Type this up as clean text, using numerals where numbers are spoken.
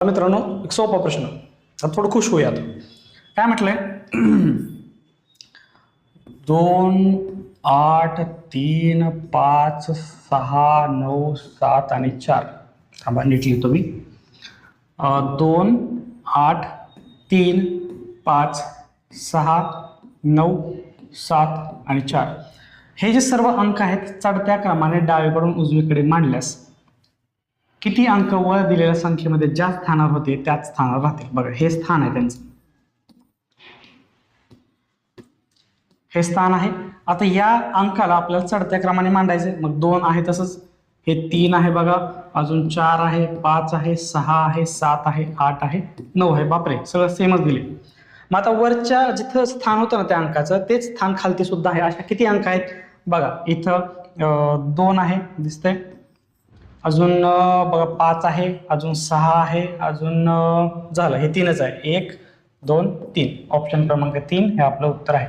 मित्रांनो, एक सोपा प्रश्न. आता थोडं खुश होऊयात. काय म्हटलंय? 2, 8, 3, 5, 6, 9, 7 आणि 4. थांबा, नीट लिहितो मी. 2, 8, 3, 5, 6, 9, 7 आणि 4. हे जे सर्व अंक आहेत चढत्या क्रमाने डावीकडून उजवीकडे मांडल्यास किती अंक वर दिलेल्या संख्येमध्ये ज्या स्थानावर होते त्याच स्थानावर राहतील. बघा, हे स्थान आहे त्यांचं, हे स्थान आहे. आता या अंकाला आपल्याला चढत्या क्रमाने मांडायचे. मग 2 आहे, तसंच हे 3 आहे बघा, अजून 4 आहे, 5 आहे, 6 आहे, 7 आहे, 8 आहे, 9 आहे. बापरे, सगळं सेमच दिले. मग आता वरच्या जिथं स्थान होतं ना त्या अंकाचं तेच स्थान खालती सुद्धा आहे. अशा किती अंक आहेत बघा. इथं 2 आहे दिसतंय, अजून बघा 5 आहे, अजून 6 आहे, अजून झालं, हे 3च आहे. 1, 2, 3. ऑप्शन क्रमांक 3 हे आपलं उत्तर आहे.